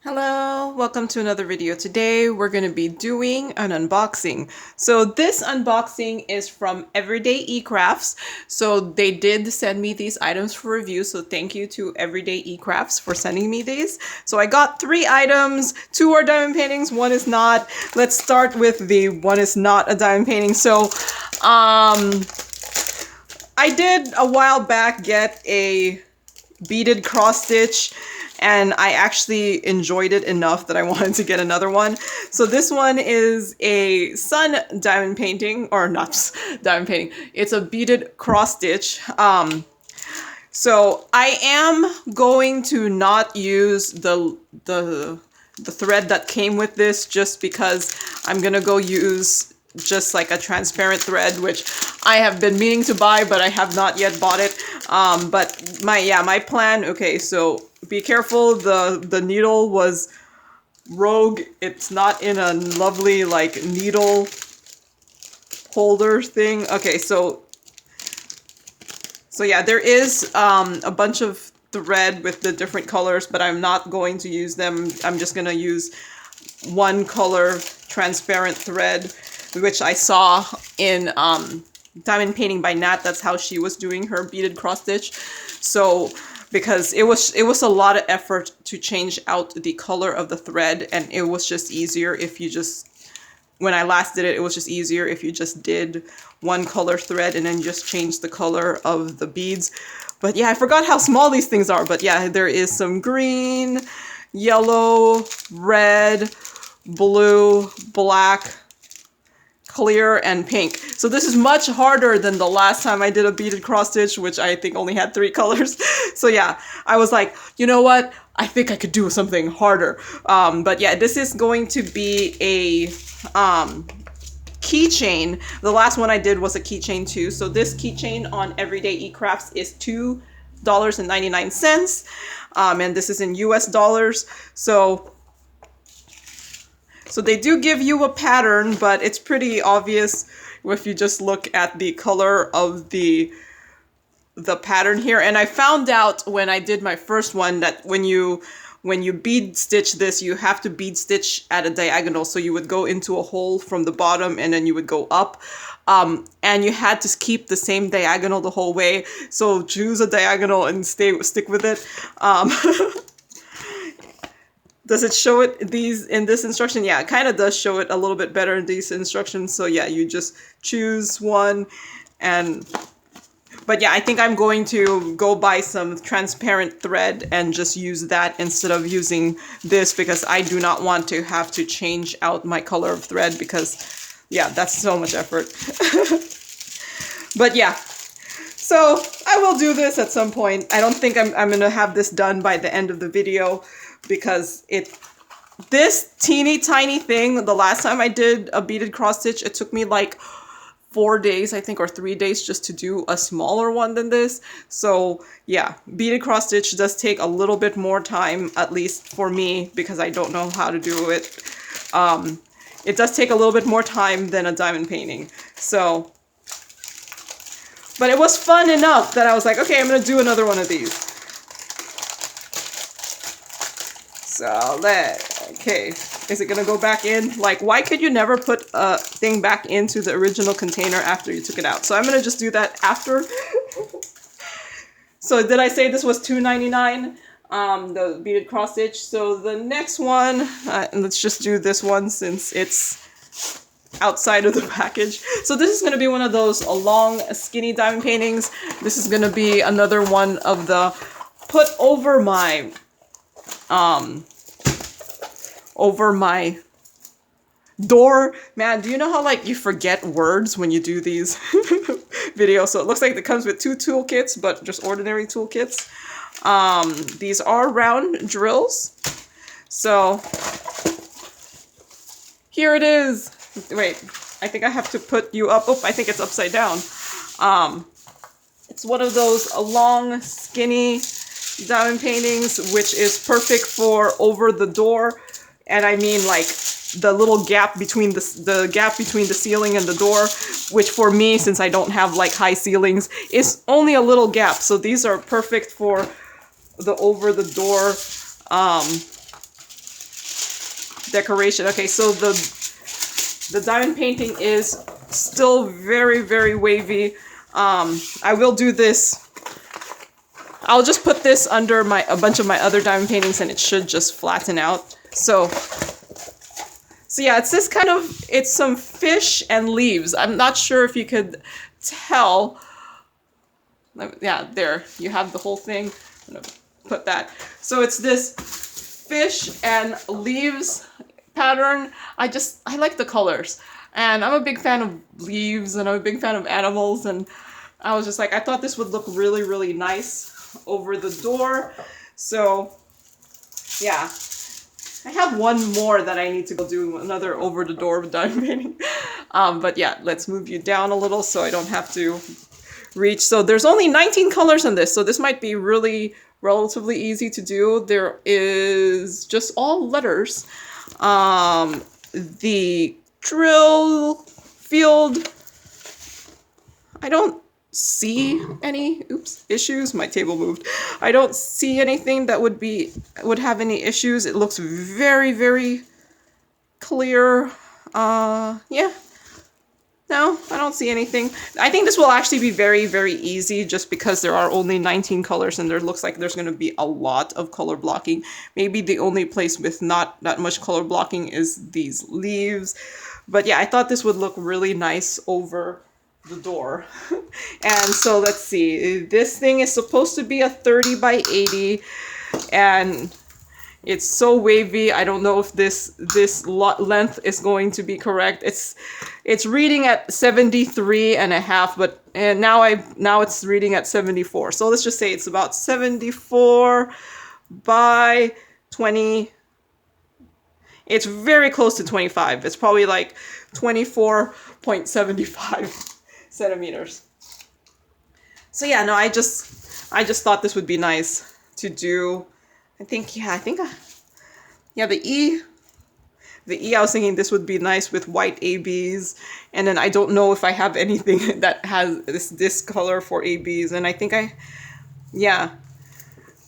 Hello, welcome to another video. Today we're going to be doing an unboxing. So this unboxing is from Everydayecrafts. So they did send me these items for review. So thank you to Everydayecrafts for sending me these. So I got 3 items. 2 are diamond paintings, 1 is not. Let's start with the one is not a diamond painting. So I did a while back get a beaded cross stitch, and I actually enjoyed it enough that I wanted to get another one. So this one is a sun diamond painting, or not diamond painting, it's a beaded cross stitch. So I am going to not use the thread that came with this, just because I'm gonna go use just like a transparent thread, which I have been meaning to buy, but I have not yet bought it. But my plan, okay, so be careful, the needle was rogue. It's not in a lovely like needle holder thing. Okay, so yeah, there is a bunch of thread with the different colors, but I'm not going to use them. I'm just gonna use one color transparent thread, which I saw in Diamond Painting by Nat. That's how she was doing her beaded cross stitch. So because it was a lot of effort to change out the color of the thread, and it was just easier if you just, when I last did it, it was just easier if you just did one color thread and then just change the color of the beads. But yeah, I forgot how small these things are. But yeah, there is some green, yellow, red, blue, black, clear, and pink. So this is much harder than the last time I did a beaded cross stitch, which I think only had 3 colors. So yeah, I was like, you know what? I think I could do something harder. But yeah, this is going to be a keychain. The last one I did was a keychain too. So this keychain on Everydayecrafts is $2.99. And this is in US dollars. So they do give you a pattern, but it's pretty obvious if you just look at the color of the pattern here. And I found out when I did my first one that when you bead stitch this, you have to bead stitch at a diagonal. So you would go into a hole from the bottom and then you would go up. And you had to keep the same diagonal the whole way. So choose a diagonal and stick with it. Does it show it in this instruction? Yeah, it kind of does show it a little bit better in these instructions. So yeah, you just choose one. But yeah, I think I'm going to go buy some transparent thread and just use that instead of using this, because I do not want to have to change out my color of thread, because yeah, that's so much effort. But yeah, so I will do this at some point. I don't think I'm gonna have this done by the end of the video, because this teeny tiny thing, the last time I did a beaded cross stitch, it took me like 4 days, I think, or 3 days just to do a smaller one than this. So yeah, beaded cross stitch does take a little bit more time, at least for me, because I don't know how to do it. It does take a little bit more time than a diamond painting. So, but it was fun enough that I was like, okay, I'm gonna do another one of these. So okay, is it gonna go back in? Like, why could you never put a thing back into the original container after you took it out? So I'm gonna just do that after. So did I say this was $2.99? The beaded cross stitch. So the next one, let's just do this one since it's outside of the package. So this is going to be one of those long skinny diamond paintings. This is going to be another one of the put over my door. Man, do you know how like you forget words when you do these videos? So it looks like it comes with 2 toolkits, but just ordinary toolkits. These are round drills. So here it is. Wait, I think I have to put you up. Oh, I think it's upside down. It's one of those long, skinny diamond paintings, which is perfect for over the door. And I mean like the little gap between the gap between the ceiling and the door, which for me, since I don't have like high ceilings, is only a little gap. So these are perfect for the over the door decoration. Okay, so the diamond painting is still very, very wavy. I will do this. I'll just put this under a bunch of my other diamond paintings and it should just flatten out. So yeah, it's this kind of, it's some fish and leaves. I'm not sure if you could tell. Yeah, there, you have the whole thing. I'm gonna put that. So it's this fish and leaves pattern. I like the colors. And I'm a big fan of leaves and I'm a big fan of animals. And I was just like, I thought this would look really, really nice over the door. So yeah, I have one more that I need to go do, another over the door diamond painting. But yeah, let's move you down a little so I don't have to reach. So there's only 19 colors in this, so this might be relatively easy to do. There is just all letters. The drill field, I don't see any issues. My table moved. I don't see anything that would have any issues. It looks very, very clear. Yeah. No, I don't see anything. I think this will actually be very, very easy just because there are only 19 colors and there looks like there's going to be a lot of color blocking. Maybe the only place with not that much color blocking is these leaves. But yeah, I thought this would look really nice over the door. And so let's see. This thing is supposed to be a 30 by 80 and it's so wavy. I don't know if this length is going to be correct. It's reading at 73.5, but now it's reading at 74. So let's just say it's about 74 by 20. It's very close to 25. It's probably like 24.75 centimeters. So yeah, no, I just thought this would be nice to do. Yeah, the E I was thinking this would be nice with white ABs, and then I don't know if I have anything that has this color for ABs, and I think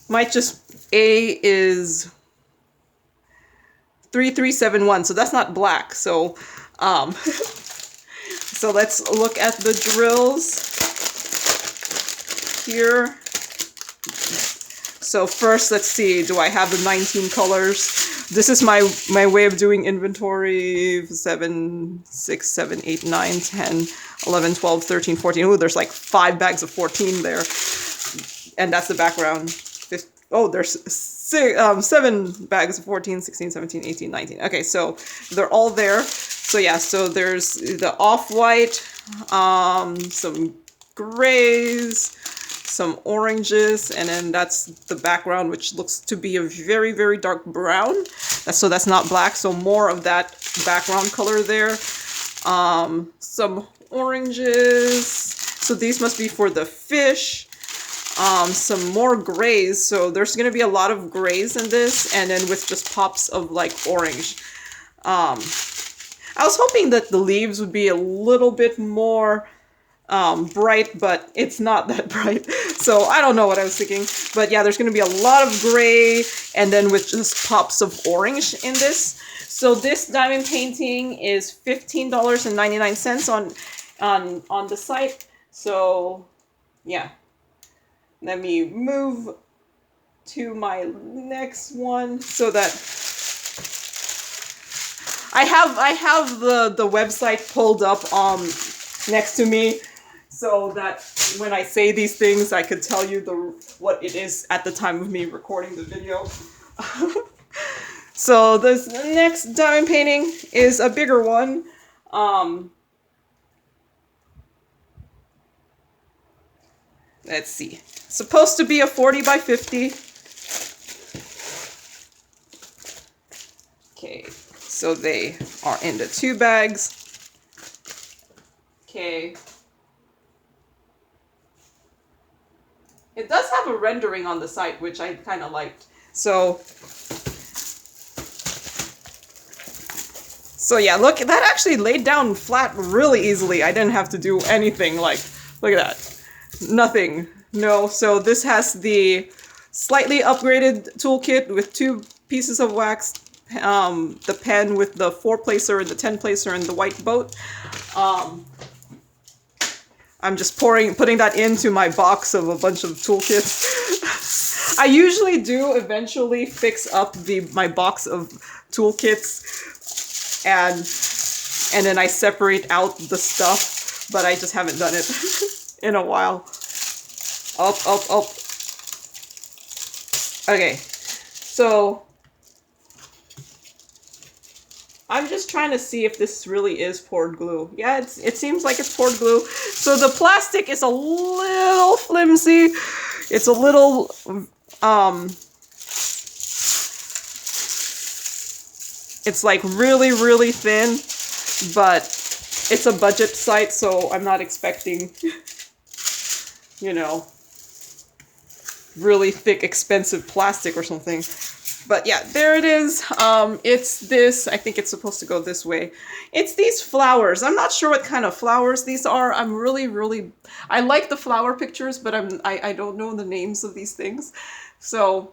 might just, A is 3371, so that's not black, so so let's look at the drills here. So first, let's see, do I have the 19 colors? This is my way of doing inventory. 7, 6, 7, 8, 9, 10, 11, 12, 13, 14. Oh, there's like 5 bags of 14 there. And that's the background. Oh, there's 7 bags of 14, 16, 17, 18, 19. Okay, so they're all there. So yeah, so there's the off-white, some grays, some oranges, and then that's the background, which looks to be a very, very dark brown. So that's not black, so more of that background color there. Some oranges, so these must be for the fish. Some more grays, so there's going to be a lot of grays in this, and then with just pops of like orange. I was hoping that the leaves would be a little bit more bright, but it's not that bright, so I don't know what I was thinking. But yeah, there's going to be a lot of gray and then with just pops of orange in this. So this diamond painting is $15.99 on the site. So yeah, let me move to my next one so that I have the website pulled up next to me, so that when I say these things, I could tell you what it is at the time of me recording the video. So this next diamond painting is a bigger one. Let's see. Supposed to be a 40 by 50. Okay, so they are in the 2 bags. Okay. It does have a rendering on the site, which I kind of liked. So yeah, look, that actually laid down flat really easily. I didn't have to do anything. Like, look at that. Nothing. No. So this has the slightly upgraded toolkit with 2 pieces of wax, the pen with the 4-placer and the 10-placer and the white boat. I'm just putting that into my box of a bunch of toolkits. I usually do eventually fix up my box of toolkits, and then I separate out the stuff, but I just haven't done it in a while. Up. Okay, so I'm just trying to see if this really is poured glue. Yeah, it seems like it's poured glue. So the plastic is a little flimsy. It's a little, it's like really, really thin, but it's a budget site, so I'm not expecting, you know, really thick, expensive plastic or something. But yeah, there it is. It's this, I think it's supposed to go this way. It's these flowers. I'm not sure what kind of flowers these are. I'm really, I like the flower pictures, but I don't know the names of these things. So,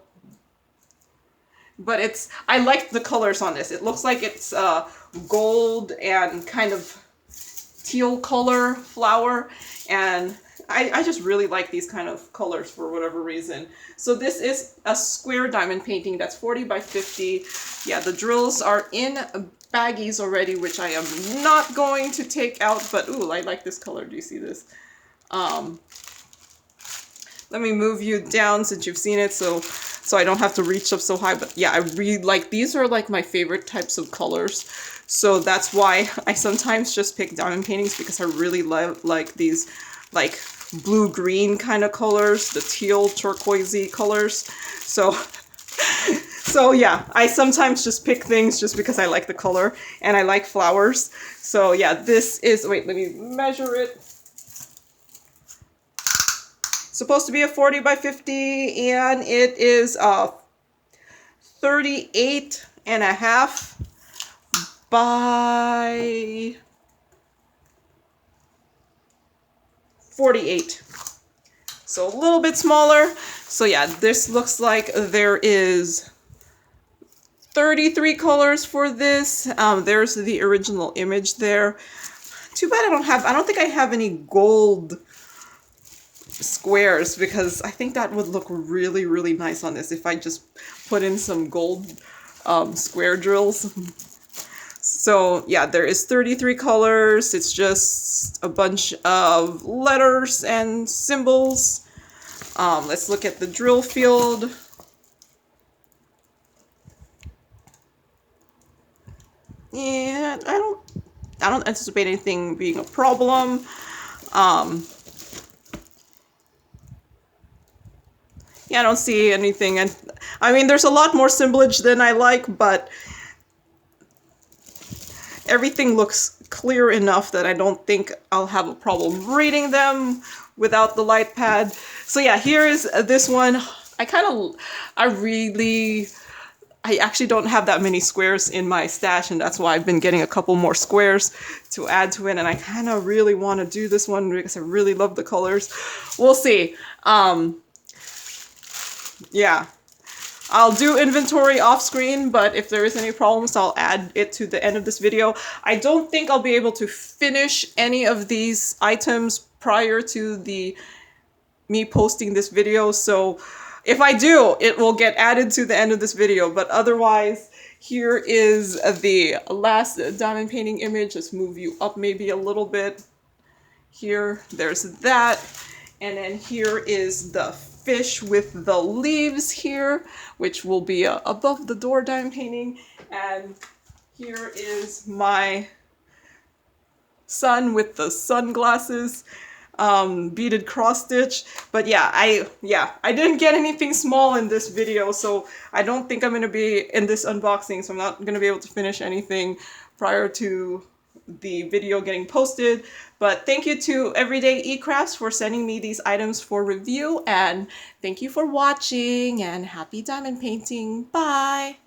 but I like the colors on this. It looks like it's gold and kind of teal color flower, and I just really like these kind of colors for whatever reason. So this is a square diamond painting that's 40 by 50. Yeah, the drills are in baggies already, which I am not going to take out, but ooh, I like this color. Do you see this? Let me move you down since you've seen it, so I don't have to reach up so high. But yeah, I really like, these are like my favorite types of colors. So that's why I sometimes just pick diamond paintings, because I really love like these like blue-green kind of colors, the teal turquoisey colors. So yeah, I sometimes just pick things just because I like the color and I like flowers. So yeah, this is, wait, let me measure it. Supposed to be a 40 by 50, and it is 38.5 by 48. So a little bit smaller. So yeah, this looks like there is 33 colors for this. There's the original image there. Too bad I don't think I have any gold squares, because I think that would look really, really nice on this if I just put in some gold square drills. So yeah, there is 33 colors. It's just a bunch of letters and symbols. Let's look at the drill field. Yeah, I don't anticipate anything being a problem. Yeah, I don't see anything, and I mean, there's a lot more symbolage than I like, but everything looks clear enough that I don't think I'll have a problem reading them without the light pad. So yeah, here is this one. I actually don't have that many squares in my stash, and that's why I've been getting a couple more squares to add to it, and I kind of really want to do this one because I really love the colors. We'll see. Yeah. I'll do inventory off screen, but if there is any problems, I'll add it to the end of this video. I don't think I'll be able to finish any of these items prior to me posting this video, so if I do, it will get added to the end of this video, but otherwise, here is the last diamond painting image. Let's move you up maybe a little bit. Here, there's that, and then here is the fish with the leaves here, which will be above the door diamond painting, and here is my sun with the sunglasses, beaded cross stitch. But yeah, I didn't get anything small in this video, so I don't think I'm going to be in this unboxing, so I'm not going to be able to finish anything prior to the video getting posted. But thank you to Everydayecrafts for sending me these items for review, and thank you for watching, and happy diamond painting. Bye!